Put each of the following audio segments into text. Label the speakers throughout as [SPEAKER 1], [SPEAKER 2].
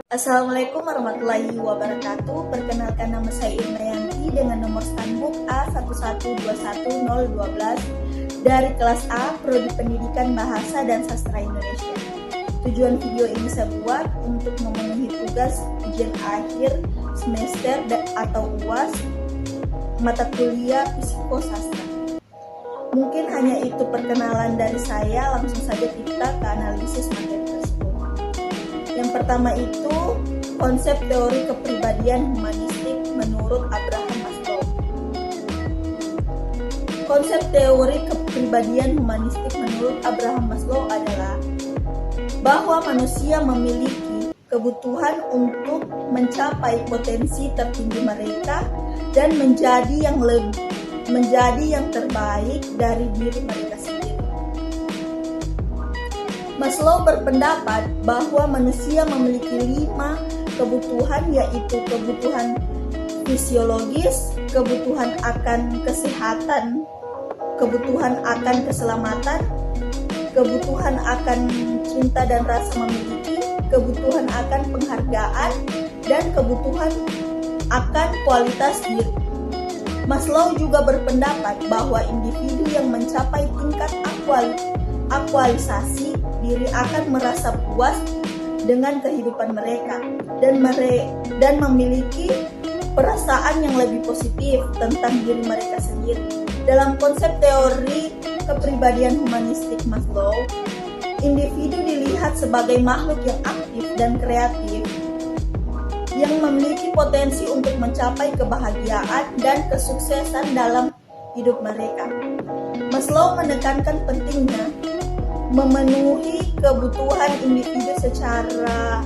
[SPEAKER 1] Assalamualaikum warahmatullahi wabarakatuh. Perkenalkan, nama saya Irna Yanti dengan nomor standbook A1121012 dari kelas A Prodi Pendidikan Bahasa dan Sastra Indonesia. Tujuan video ini saya buat untuk memenuhi tugas ujian akhir semester atau UAS mata kuliah Psikosastra. Mungkin hanya itu perkenalan dari saya, langsung saja kita ke analisis materi tersebut. Yang pertama itu konsep teori kepribadian humanistik menurut Abraham Maslow. Konsep teori kepribadian humanistik menurut Abraham Maslow adalah bahwa manusia memiliki kebutuhan untuk mencapai potensi tertinggi mereka dan menjadi yang terbaik dari diri mereka sendiri. Maslow berpendapat bahwa manusia memiliki 5 kebutuhan, yaitu kebutuhan fisiologis, kebutuhan akan kesehatan, kebutuhan akan keselamatan, kebutuhan akan cinta dan rasa memiliki, kebutuhan akan penghargaan, dan kebutuhan akan kualitas diri. Maslow juga berpendapat bahwa individu yang mencapai tingkat aktualisasi diri akan merasa puas dengan kehidupan mereka dan memiliki perasaan yang lebih positif tentang diri mereka sendiri. Dalam konsep teori kepribadian humanistik Maslow, individu dilihat sebagai makhluk yang aktif dan kreatif yang memiliki potensi untuk mencapai kebahagiaan dan kesuksesan dalam hidup mereka. Maslow menekankan pentingnya memenuhi kebutuhan individu secara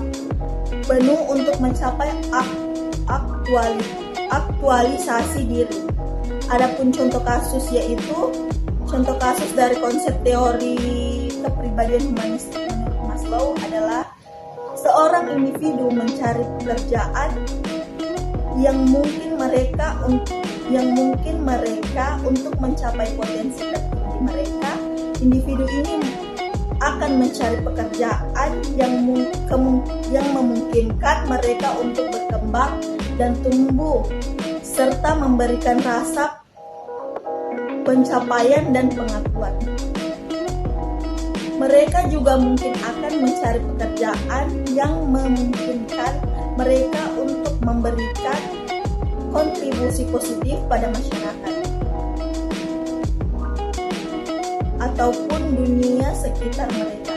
[SPEAKER 1] penuh untuk mencapai aktualisasi diri. Adapun contoh kasus dari konsep teori kepribadian humanistik menurut Maslow adalah seorang individu mencari pekerjaan yang mungkin mereka untuk mencapai potensi tertinggi mereka. Individu ini akan mencari pekerjaan yang memungkinkan mereka untuk berkembang dan tumbuh serta memberikan rasa pencapaian dan pengakuan. Mereka juga mungkin akan mencari pekerjaan yang memungkinkan mereka untuk memberikan kontribusi positif pada masyarakat ataupun dunia sekitar mereka.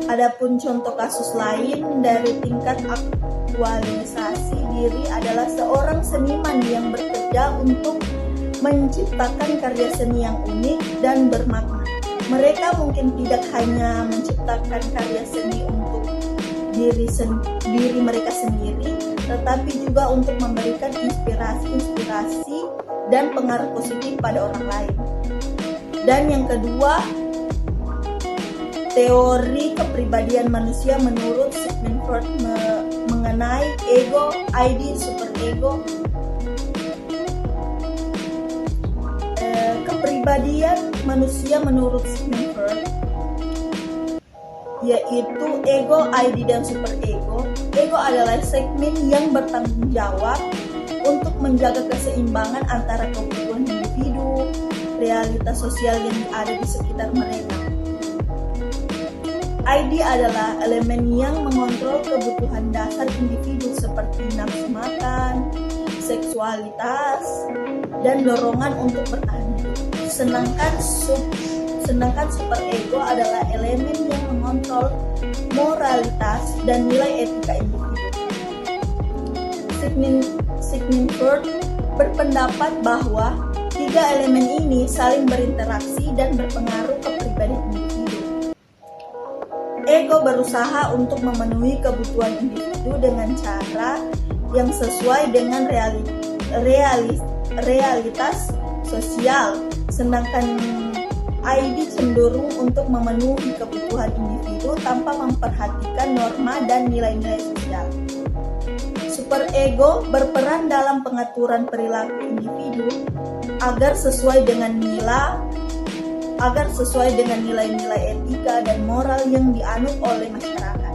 [SPEAKER 1] Adapun contoh kasus lain dari tingkat aktualisasi diri adalah seorang seniman yang bekerja untuk menciptakan karya seni yang unik dan bermakna. Mereka mungkin tidak hanya menciptakan karya seni untuk diri mereka sendiri, tetapi juga untuk memberikan inspirasi dan pengaruh positif pada orang lain. Dan yang kedua, teori kepribadian manusia menurut Sigmund Freud mengenai ego, ID, superego. Kepribadian manusia menurut Sigmund Freud yaitu ego, ID, dan superego. Ego adalah segmen yang bertanggung jawab untuk menjaga keseimbangan antara kebutuhan individu, realitas sosial yang ada di sekitar mereka. ID adalah elemen yang mengontrol kebutuhan dasar individu seperti nafsu makan, seksualitas, dan dorongan untuk bertahan hidup. Sedangkan superego adalah elemen yang mengontrol moralitas dan nilai etika individu. Sigmund Freud berpendapat bahwa 3 elemen ini saling berinteraksi dan berpengaruh ke pribadi individu. Ego berusaha untuk memenuhi kebutuhan individu dengan cara yang sesuai dengan realitas sosial, sedangkan ID cenderung untuk memenuhi kebutuhan individu tanpa memperhatikan norma dan nilai-nilai sosial. Superego berperan dalam pengaturan perilaku individu agar sesuai dengan nilai-nilai etika dan moral yang dianut oleh masyarakat.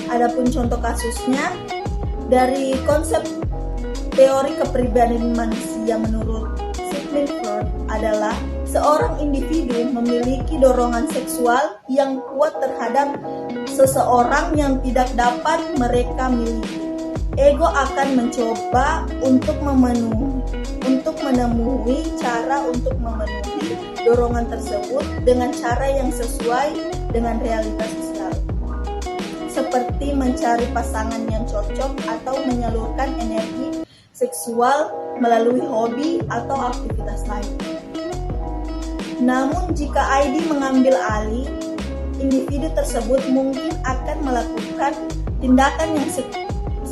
[SPEAKER 1] Adapun contoh kasusnya dari konsep teori kepribadian manusia menurut Sigmund Freud adalah seorang individu memiliki dorongan seksual yang kuat terhadap seseorang yang tidak dapat mereka miliki. Ego akan mencoba untuk menemui cara untuk memenuhi dorongan tersebut dengan cara yang sesuai dengan realitas sosial, seperti mencari pasangan yang cocok atau menyalurkan energi seksual melalui hobi atau aktivitas lain. Namun jika ID mengambil alih, individu tersebut mungkin akan melakukan tindakan yang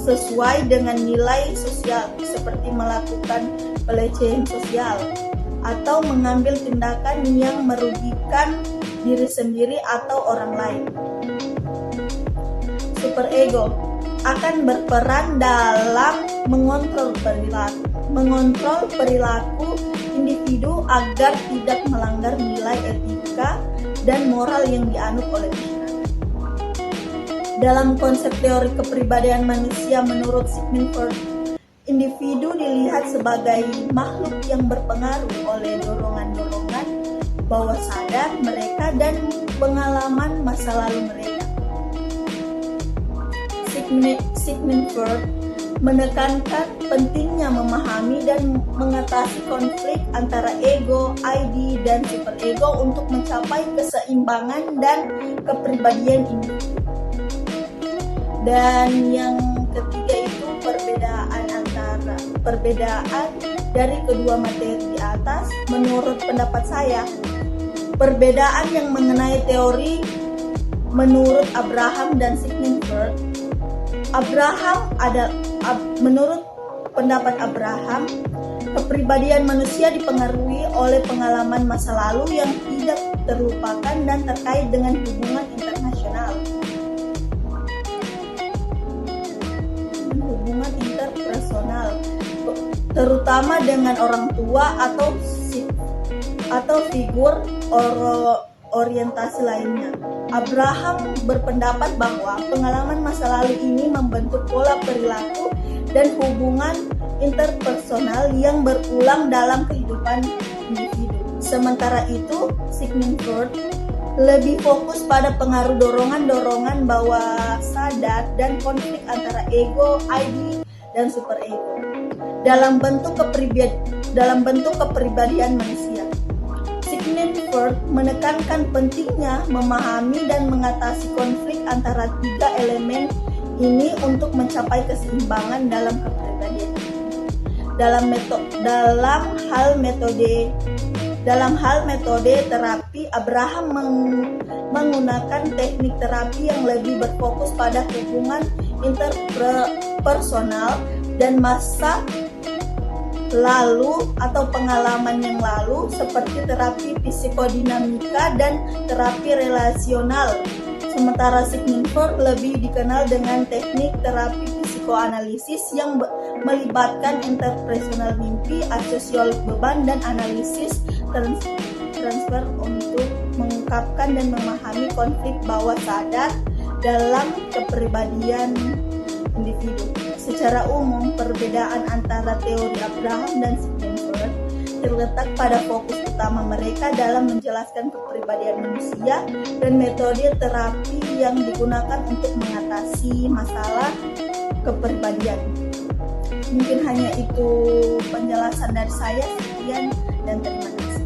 [SPEAKER 1] sesuai dengan nilai sosial, seperti melakukan pelecehan sosial atau mengambil tindakan yang merugikan diri sendiri atau orang lain. Superego akan berperan dalam mengontrol perilaku individu agar tidak melanggar nilai etika dan moral yang dianut oleh masyarakat. Dalam konsep teori kepribadian manusia menurut Sigmund Freud, individu dilihat sebagai makhluk yang berpengaruh oleh dorongan-dorongan bawah sadar mereka dan pengalaman masa lalu mereka. Sigmund Freud menekankan pentingnya memahami dan mengatasi konflik antara ego, ID, dan superego untuk mencapai keseimbangan dan kepribadian individu. Dan yang ketiga itu perbedaan dari kedua materi di atas. Menurut pendapat saya, perbedaan yang mengenai teori menurut Abraham dan Sigmund Freud. Menurut pendapat Abraham, kepribadian manusia dipengaruhi oleh pengalaman masa lalu yang tidak terlupakan dan terkait dengan hubungan interpersonal, terutama dengan orang tua atau figur orientasi lainnya. Abraham berpendapat bahwa pengalaman masa lalu ini membentuk pola perilaku dan hubungan interpersonal yang berulang dalam kehidupan individu. Sementara itu, Sigmund Freud lebih fokus pada pengaruh dorongan-dorongan bawah sadar dan konflik antara ego, ID, dan superego dalam bentuk kepribadian manusia. Sigmund Freud menekankan pentingnya memahami dan mengatasi konflik antara tiga elemen ini untuk mencapai keseimbangan dalam kepribadian. Dalam hal metode terapi, Abraham menggunakan teknik terapi yang lebih berfokus pada hubungan interpersonal dan masa lalu atau pengalaman yang lalu, seperti terapi psikodinamika dan terapi relasional. Sementara Sigmund Freud lebih dikenal dengan teknik terapi psikoanalisis yang melibatkan interpersonal mimpi, asosial beban, dan analisis transfer untuk mengungkapkan dan memahami konflik bawah sadar dalam kepribadian individu. Secara umum, perbedaan antara teori Abraham dan Sigmund Freud terletak pada fokus utama mereka dalam menjelaskan kepribadian manusia dan metode terapi yang digunakan untuk mengatasi masalah kepribadian. Mungkin hanya itu penjelasan dari saya. Sekian dan terima kasih.